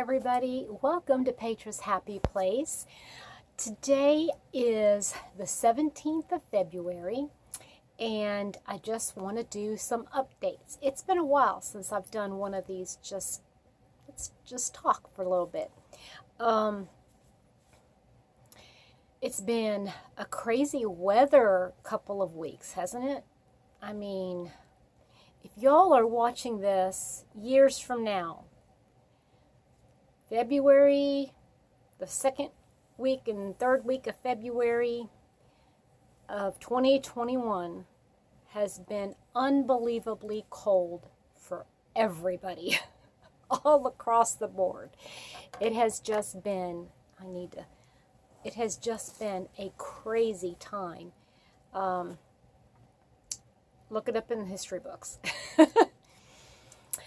everybody, welcome to Petra's Happy Place. Today is the 17th of February and I just want to do some updates. It's been a while since I've done one of these. Let's just talk for a little bit. It's been a crazy weather couple of weeks, hasn't it? I mean, if y'all are watching this years from now, February, the second week and third week of February of 2021 has been unbelievably cold for everybody all across the board. It has just been, it has just been a crazy time. Look it up in the history books.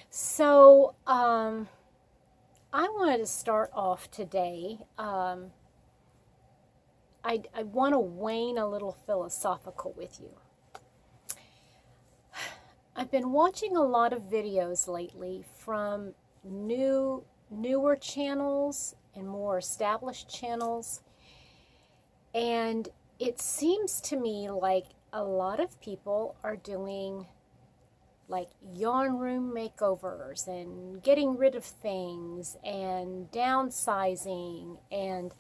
So, I wanted to start off today. I want to wane a little philosophical with you. I've been watching a lot of videos lately from newer channels and more established channels, and it seems to me like a lot of people are doing like yarn room makeovers and getting rid of things and downsizing and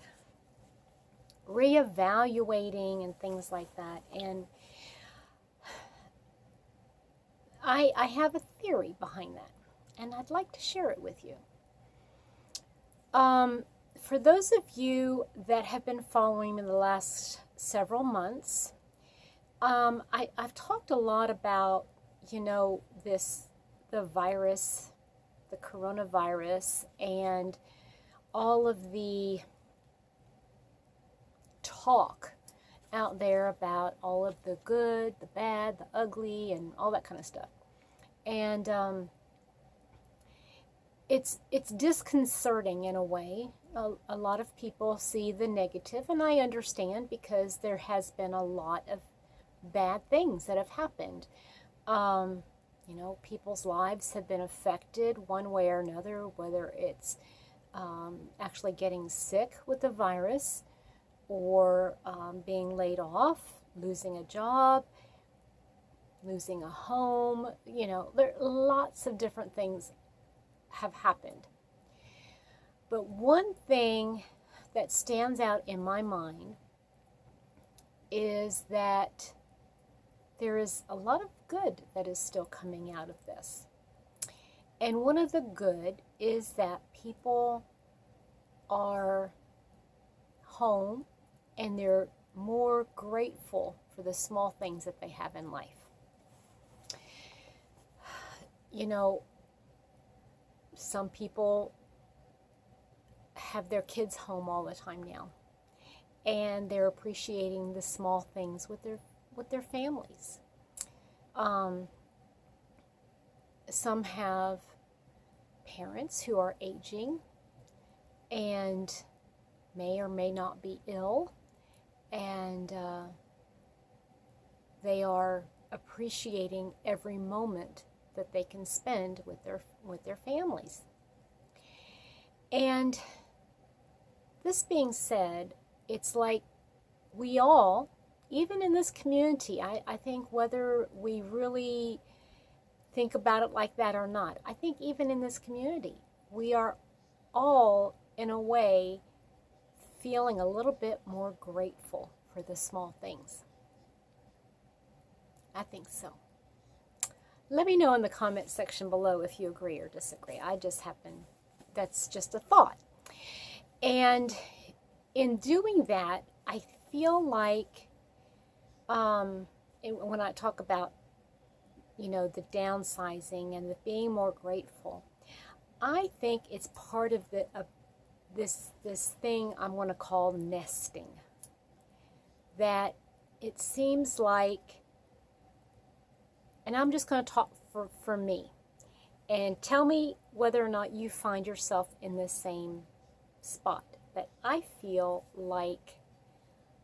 reevaluating and things like that. And I have a theory behind that, and I'd like to share it with you. For those of you that have been following me in the last several months, I've talked a lot about, you know, the virus, the coronavirus, and all of the talk out there about all of the good, the bad, the ugly, and all that kind of stuff. And it's disconcerting in a way. A lot of people see the negative, and I understand, because there has been a lot of bad things that have happened. You know, people's lives have been affected one way or another, whether it's actually getting sick with the virus, or being laid off, losing a job, losing a home. You know, there are lots of different things have happened. But one thing that stands out in my mind is that there is a lot of good that is still coming out of this. And one of the good is that people are home and they're more grateful for the small things that they have in life. You know, some people have their kids home all the time now, and they're appreciating the small things with their families. Some have parents who are aging and may or may not be ill, and they are appreciating every moment that they can spend with their families. And this being said, it's like we all, even in this community, I think whether we really think about it like that or not, I think even in this community, we are all, in a way, feeling a little bit more grateful for the small things. I think so. Let me know in the comment section below if you agree or disagree. That's just a thought. And in doing that, I feel like when I talk about, you know, the downsizing and the being more grateful, I think it's part of this thing I'm going to call nesting. That it seems like, and I'm just going to talk for me, and tell me whether or not you find yourself in the same spot, that I feel like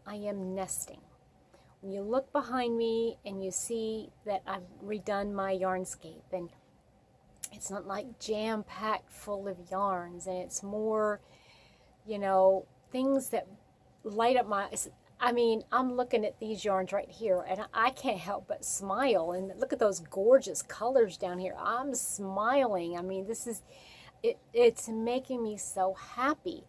I am nesting. When you look behind me and you see that I've redone my yarnscape, and It's not like jam-packed full of yarns, and it's more, you know, things that light up my, I mean, I'm looking at these yarns right here, and I can't help but smile. And look at those gorgeous colors down here. I'm smiling. I mean, this is, it's making me so happy.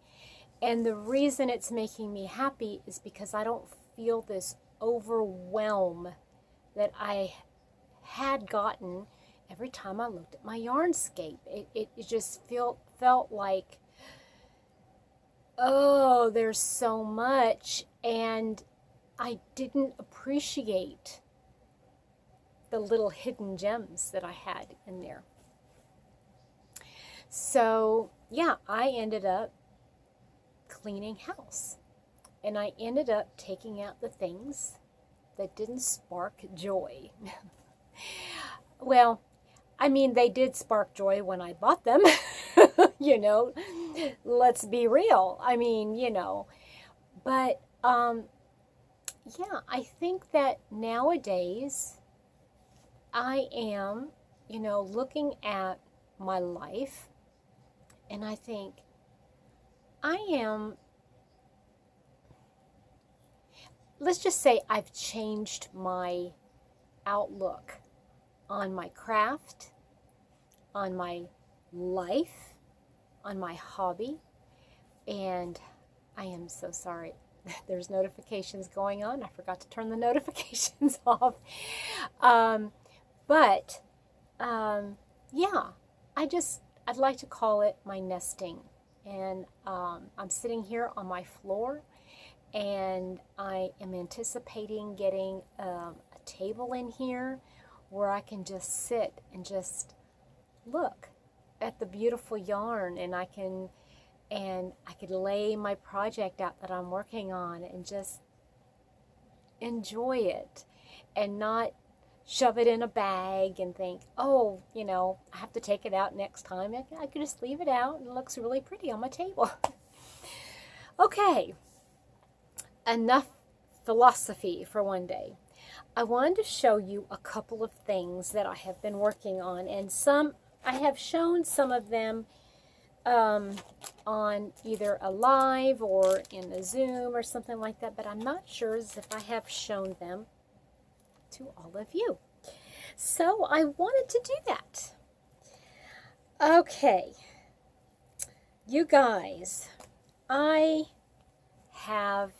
And the reason it's making me happy is because I don't feel this overwhelm that I had gotten every time I looked at my yarnscape. It just felt like, oh, there's so much, and I didn't appreciate the little hidden gems that I had in there. So yeah, I ended up cleaning house, and I ended up taking out the things that didn't spark joy. Well, I mean, they did spark joy when I bought them. You know, let's be real. I mean, you know, but yeah, I think that nowadays I am, you know, looking at my life, and I think I am, let's just say I've changed my outlook on my craft, on my life, on my hobby. And I am so sorry. There's notifications going on. I forgot to turn the notifications off. Yeah, I'd like to call it my nesting. And I'm sitting here on my floor, and I am anticipating getting a table in here where I can just sit and just look at the beautiful yarn, and I could lay my project out that I'm working on and just enjoy it, and not shove it in a bag and think, oh, you know, I have to take it out next time. I could just leave it out, and it looks really pretty on my table. Okay, enough philosophy for one day. I wanted to show you a couple of things that I have been working on, and I have shown some of them on either a live or in a Zoom or something like that, but I'm not sure as if I have shown them to all of you. So I wanted to do that. Okay, you guys, I have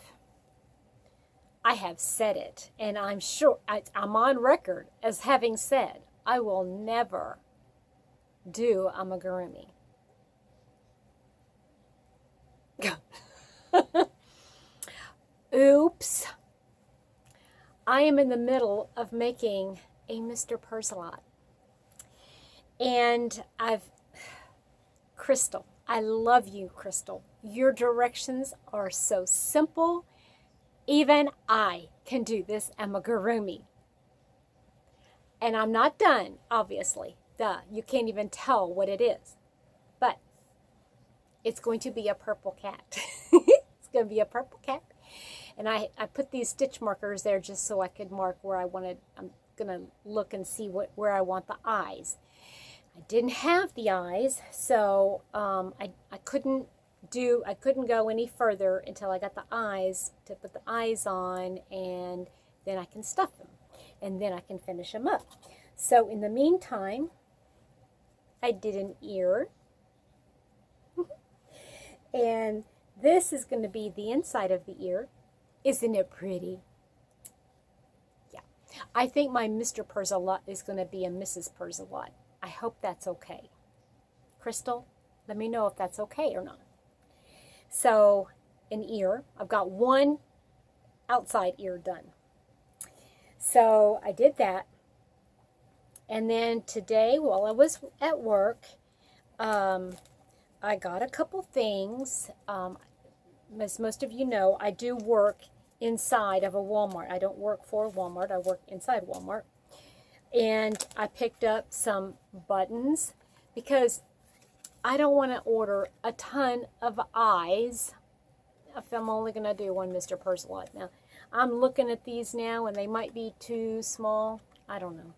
said it, and I'm sure I'm on record as having said I will never do amigurumi. Oops. I am in the middle of making a Mr. Persilot. And Crystal, I love you, Crystal. Your directions are so simple. Even I can do this amigurumi. And I'm not done, obviously. Duh, you can't even tell what it is. But it's going to be a purple cat. It's going to be a purple cat. And I put these stitch markers there just so I could mark where I wanted. I'm going to look and see where I want the eyes. I didn't have the eyes, so I couldn't go any further until I got the eyes to put the eyes on, and then I can stuff them, and then I can finish them up. So in the meantime, I did an ear. And this is going to be the inside of the ear. Isn't it pretty? Yeah. I think my Mr. Persilot is going to be a Mrs. Persilot. I hope that's okay. Crystal, let me know if that's okay or not. So, an ear. I've got one outside ear done. So, I did that. And then today, while I was at work, I got a couple things. As most of you know, I do work inside of a Walmart. I don't work for Walmart. I work inside Walmart. And I picked up some buttons because I don't want to order a ton of eyes if I'm only going to do one Mr. Persilot. Now, I'm looking at these now, and they might be too small. I don't know.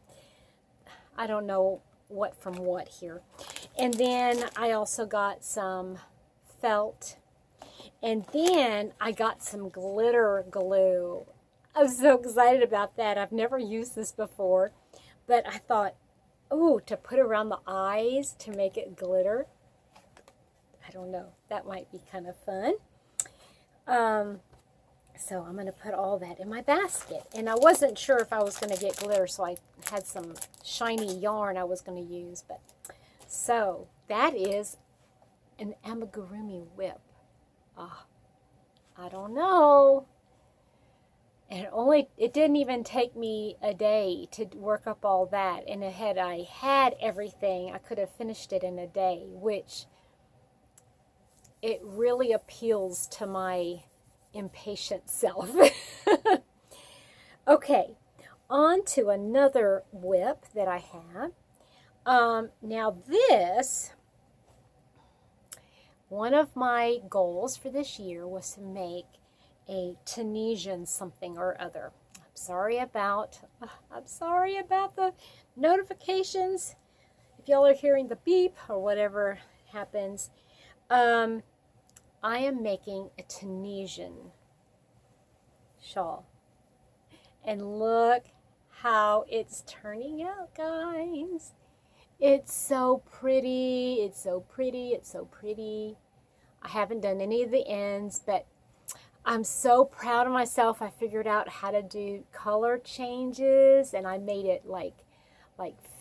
I don't know what from what here. And then I also got some felt. And then I got some glitter glue. I'm so excited about that. I've never used this before, but I thought, oh, to put around the eyes to make it glitter. I don't know. That might be kind of fun. So I'm going to put all that in my basket. And I wasn't sure if I was going to get glitter, so I had some shiny yarn I was going to use. But so that is an amigurumi whip. I don't know. And it didn't even take me a day to work up all that. And had I had everything, I could have finished it in a day, which it really appeals to my impatient self. Okay, on to another whip that I have. Now this, one of my goals for this year was to make a Tunisian something or other. I'm sorry about the notifications. If y'all are hearing the beep or whatever happens, I am making a Tunisian shawl. And look how it's turning out, guys. It's so pretty. It's so pretty. It's so pretty. I haven't done any of the ends, but I'm so proud of myself. I figured out how to do color changes, and I made it like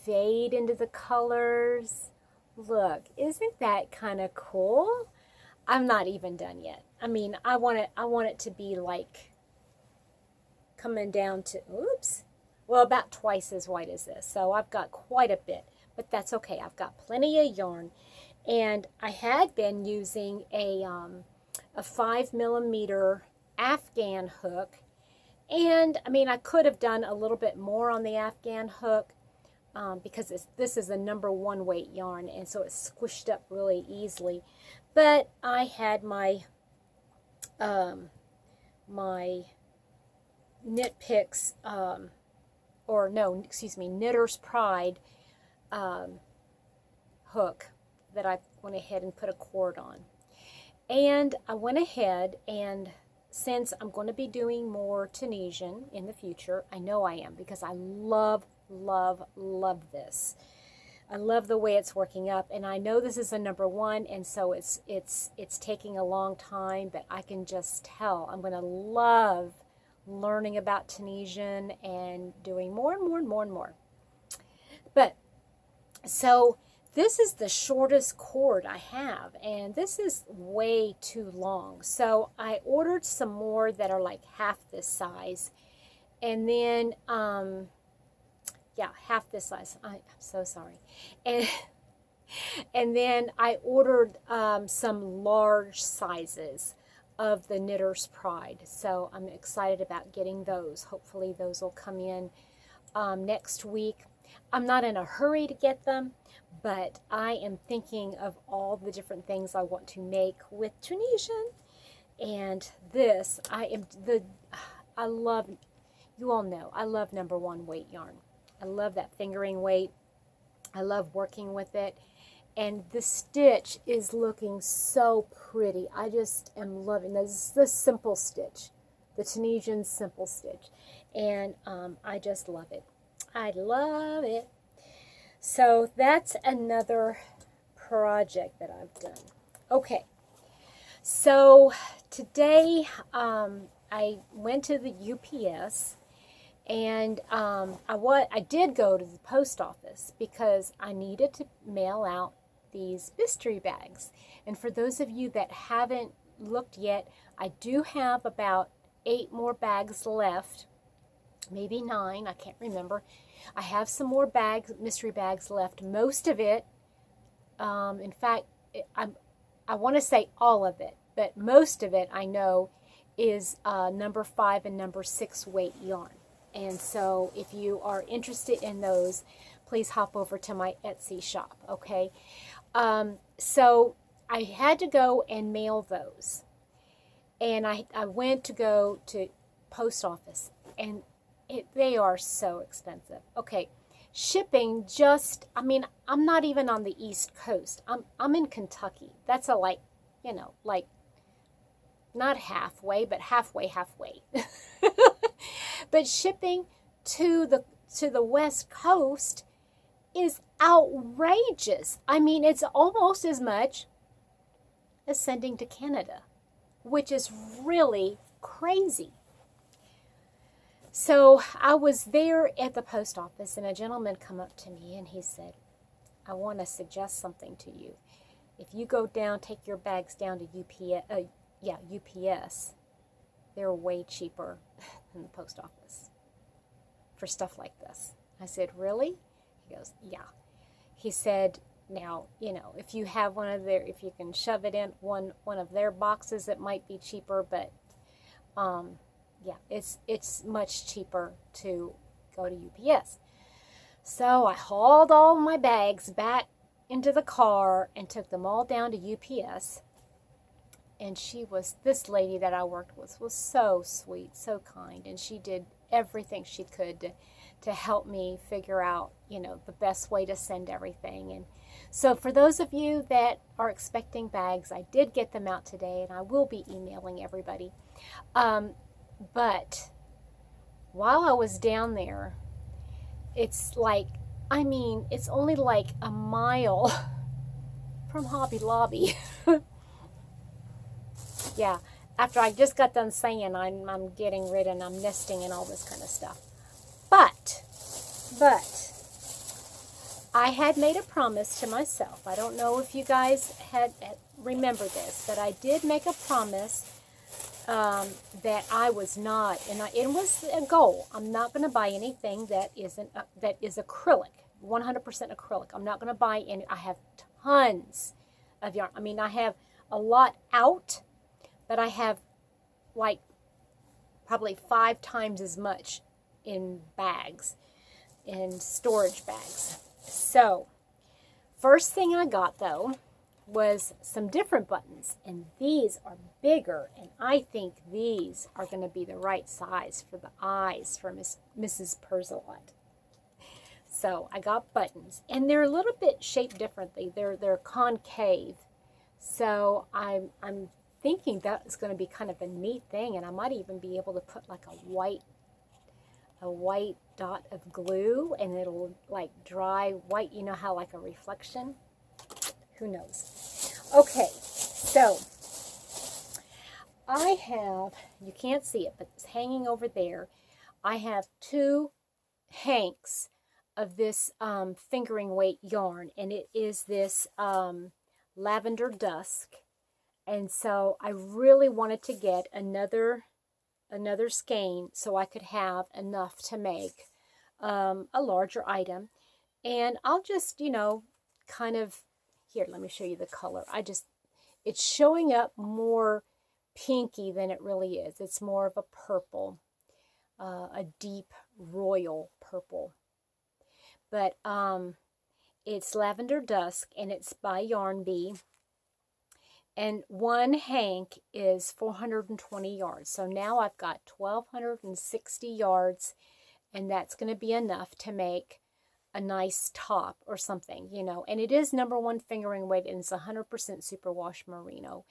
fade into the colors. Look, isn't that kind of cool? I'm not even done yet. I mean, I want it to be like coming down to, oops, well, about twice as wide as this. So I've got quite a bit, but that's okay. I've got plenty of yarn, and I had been using a 5mm Afghan hook, and I mean, I could have done a little bit more on the Afghan hook because this is a #1 weight yarn, and so it's squished up really easily. But I had my my Knit Picks, or no, excuse me, Knitter's Pride hook that I went ahead and put a cord on. And I went ahead, and since I'm going to be doing more Tunisian in the future, I know I am, because I love, love, love this. I love the way it's working up, and I know this is a #1, and so it's taking a long time, but I can just tell I'm going to love learning about Tunisian and doing more and more and more and more. But so this is the shortest cord I have, and this is way too long. So I ordered some more that are like half this size, and then yeah, half this size. I'm so sorry. And then I ordered some large sizes of the Knitter's Pride. So I'm excited about getting those. Hopefully those will come in next week. I'm not in a hurry to get them, but I am thinking of all the different things I want to make with Tunisian. And this, I love, you all know, I love #1 weight yarn. I love that fingering weight. I love working with it. And the stitch is looking so pretty. I just am loving this. This is the simple stitch, the Tunisian simple stitch. And I just love it. I love it. So that's another project that I've done. Okay. So today I went to the UPS. And I did go to the post office because I needed to mail out these mystery bags. And for those of you that haven't looked yet, I do have about 8 more bags left, maybe 9, I can't remember. I have some more mystery bags left. Most of it, in fact, I want to say all of it, but most of it I know is #5 and #6 weight yarn. And so if you are interested in those, please hop over to my Etsy shop, okay? So I had to go and mail those. And I went to go to post office, and they are so expensive. Okay, shipping just, I mean, I'm not even on the East Coast. I'm in Kentucky. That's a like, you know, like not halfway, but halfway. But shipping to the West Coast is outrageous. I mean, it's almost as much as sending to Canada, which is really crazy. So I was there at the post office, and a gentleman come up to me, and he said, I want to suggest something to you. If you go down, take your bags down to UPS, they're way cheaper than the post office for stuff like this. I said, really? He goes, yeah. He said, now, you know, if you have one of their, if you can shove it in one of their boxes, it might be cheaper, but yeah, it's much cheaper to go to UPS. So I hauled all my bags back into the car and took them all down to UPS. And this lady that I worked with was so sweet, so kind, and she did everything she could to help me figure out, you know, the best way to send everything. And so for those of you that are expecting bags, I did get them out today, and I will be emailing everybody. But while I was down there, it's like, I mean, it's only like a mile from Hobby Lobby. Yeah, after I just got done saying I'm getting rid and I'm nesting and all this kind of stuff. But I had made a promise to myself. I don't know if you guys had remember this, but I did make a promise that I was not, and it was a goal. I'm not going to buy anything that is acrylic, 100% acrylic. I'm not going to buy any. I have tons of yarn. I mean, I have a lot out, but I have like probably 5 times as much in bags, in storage bags. So, first thing I got though was some different buttons, and these are bigger, and I think these are going to be the right size for the eyes for Mrs. Perzelot. So I got buttons, and they're a little bit shaped differently. They're concave, so I'm thinking that is going to be kind of a neat thing, and I might even be able to put like a white dot of glue, and it'll like dry white. You know how like a reflection. Who knows? Okay, so I have, you can't see it, but it's hanging over there. I have 2 hanks of this fingering weight yarn, and it is this lavender dusk. And so I really wanted to get another skein so I could have enough to make a larger item. And I'll just, you know, kind of, here, let me show you the color. It's showing up more pinky than it really is. It's more of a purple, a deep royal purple. But it's Lavender Dusk, and it's by Yarn Bee. And one hank is 420 yards. So now I've got 1,260 yards, and that's going to be enough to make a nice top or something, you know. And it is #1 fingering weight, and it's 100% superwash merino.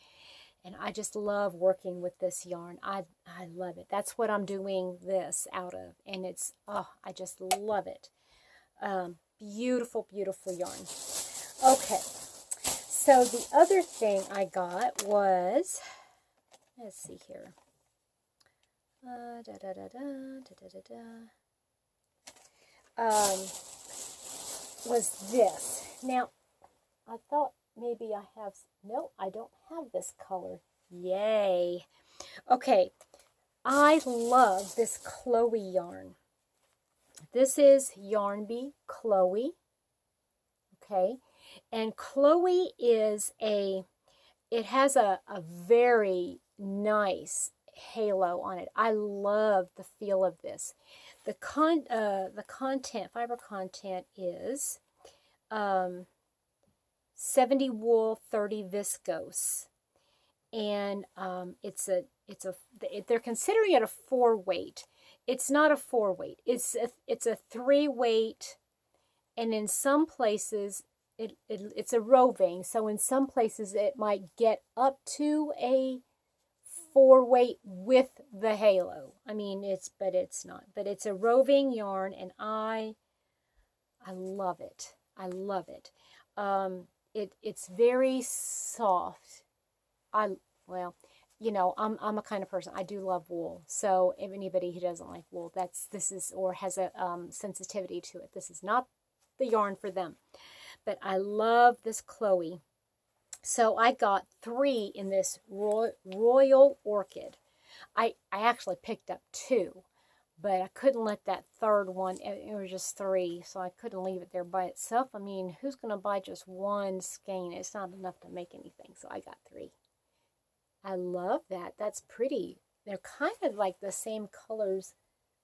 And I just love working with this yarn. I love it. That's what I'm doing this out of. And it's, oh, I just love it. Beautiful, beautiful yarn. Okay. So the other thing I got was, let's see here. Was this. Now, I thought maybe I have, no, I don't have this color. Yay. Okay, I love this Chloe yarn. This is Yarn Bee Chloe. Okay, and Chloe is it has a very nice halo on it. I love the feel of this. The fiber content is 70 wool, 30 viscose, and they're considering it a 4 weight. It's not a 4 weight. It's a 3 weight And in some places, it's a roving. So in some places, it might get up to a 4-weight with the halo. I mean, but it's not. But it's a roving yarn, and I love it. I love it. It's very soft. Well, you know, I'm a kind of person, I do love wool. So if anybody who doesn't like wool, or has a sensitivity to it, this is not the yarn for them. But I love this Chloe. So I got 3 in this Royal Orchid. I actually picked up 2, but I couldn't let that third one, it was just 3, so I couldn't leave it there by itself. I mean, who's going to buy just one skein? It's not enough to make anything, so I got 3. I love that. That's pretty. They're kind of like the same colors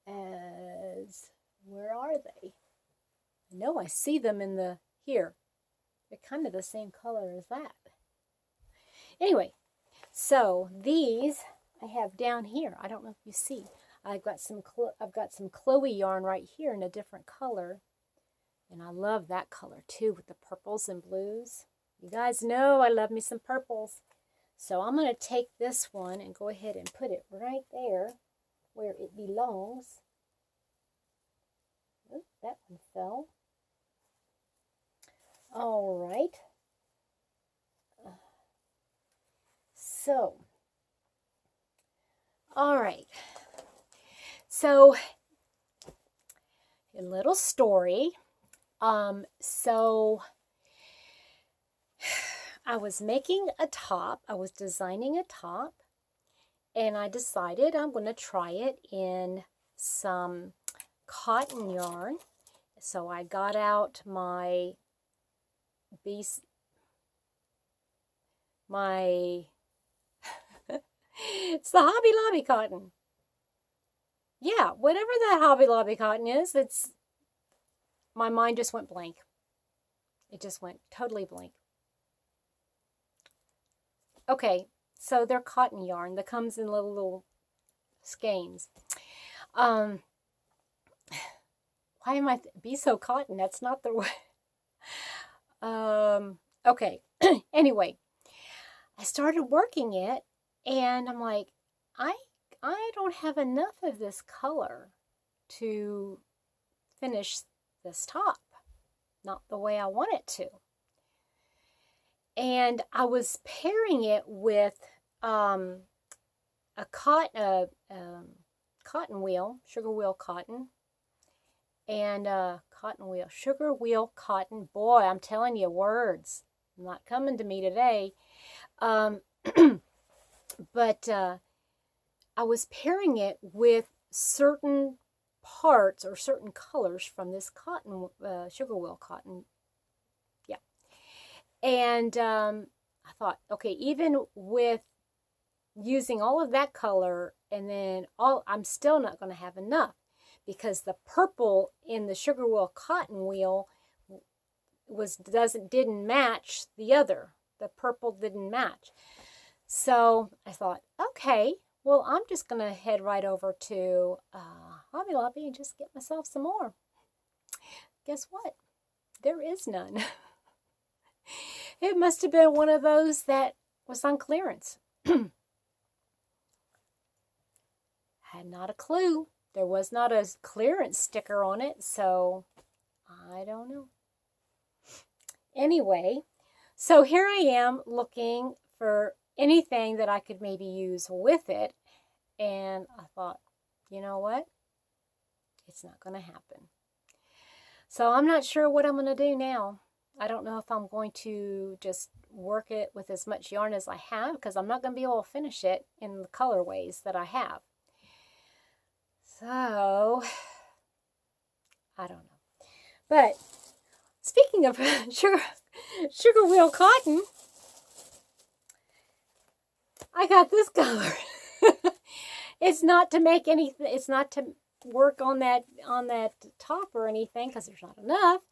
as, where are they? I know I see them here. They're kind of the same color as that. Anyway, so these I have down here. I don't know if you see. I've got some Chloe yarn right here in a different color. And I love that color too, with the purples and blues. You guys know I love me some purples. So I'm going to take this one and go ahead and put it right there where it belongs. Oops, that one fell. All right. All right. So, a little story. So I was making a top. I was designing a top, and I decided I'm going to try it in some cotton yarn. So I got out my it's the Hobby Lobby cotton. Yeah, whatever that Hobby Lobby cotton is, my mind just went blank. It just went totally blank. Okay, so they're cotton yarn that comes in little skeins. Why am I be so cotton? That's not the way. Okay. Anyway, I started working it, and I'm like, I don't have enough of this color to finish this top. Not the way I want it to. And I was pairing it with a cotton wheel, sugar wheel cotton, and cotton wheel, sugar wheel cotton. Boy, I'm telling you, words not coming to me today. But I was pairing it with certain parts or certain colors from this cotton, sugar wheel cotton. Yeah. And I thought, okay, even with using all of that color, and then I'm still not going to have enough, because the purple in the sugar wheel cotton wheel didn't match the other. The purple didn't match. So I thought, okay, well, I'm just going to head right over to Hobby Lobby and just get myself some more. Guess what? There is none. It must have been one of those that was on clearance. Had not a clue. There was not a clearance sticker on it, so I don't know. Anyway, so here I am looking for anything that I could maybe use with it, and I thought, you know what? It's not going to happen. So I'm not sure what I'm going to do now. I don't know if I'm going to just work it with as much yarn as I have, because I'm not going to be able to finish it in the colorways that I have. So, I don't know. But speaking of sugar wheel cotton, I got this color. It's not to make anything. It's not to work on that top or anything, because there's not enough.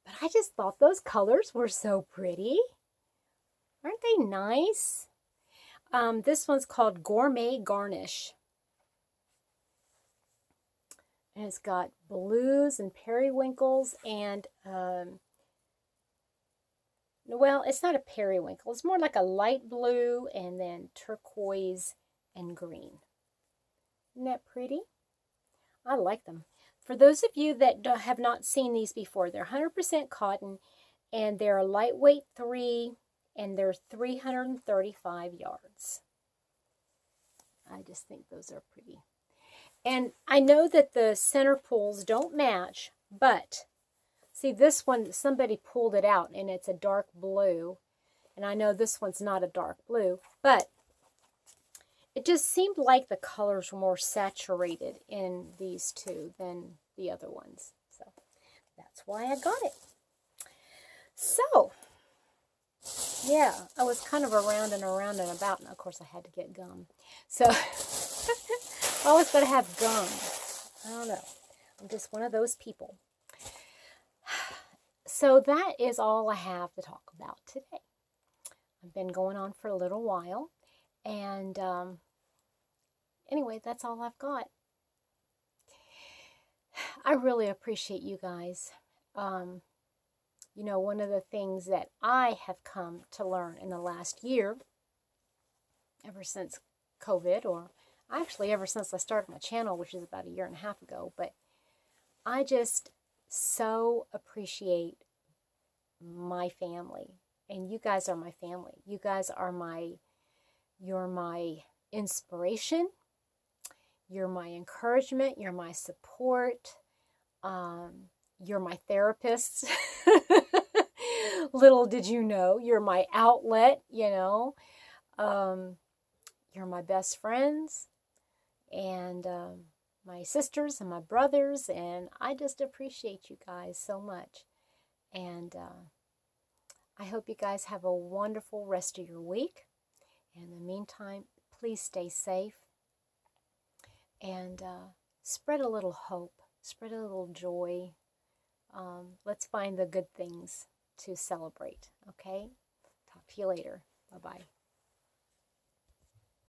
But I just thought those colors were so pretty. Aren't they nice? This one's called Gourmet Garnish. And it's got blues and periwinkles and, well, it's not a periwinkle. It's more like a light blue and then turquoise and green. Isn't that pretty? I like them. For those of you that have not seen these before, they're 100% cotton, and they're a lightweight 3, and they're 335 yards. I just think those are pretty. And I know that the center pulls don't match, but see this one, somebody pulled it out, and it's a dark blue, and I know this one's not a dark blue, but it just seemed like the colors were more saturated in these two than the other ones. So that's why I got it. So, yeah, I was kind of around and around and about, and of course I had to get gum. So, I always got to have gum. I don't know. I'm just one of those people. So that is all I have to talk about today. I've been going on for a little while. And anyway, that's all I've got. I really appreciate you guys. You know, one of the things that I have come to learn in the last year, ever since COVID, or actually ever since I started my channel, which is about 1.5 years ago, but I just so appreciate my family. And you guys are my family. You guys are you're my inspiration. You're my encouragement. You're my support. You're my therapists. Little did you know, you're my outlet, you know. You're my best friends and my sisters and my brothers. And I just appreciate you guys so much. And I hope you guys have a wonderful rest of your week. In the meantime, please stay safe and spread a little hope, spread a little joy. Let's find the good things to celebrate, okay? Talk to you later. Bye-bye.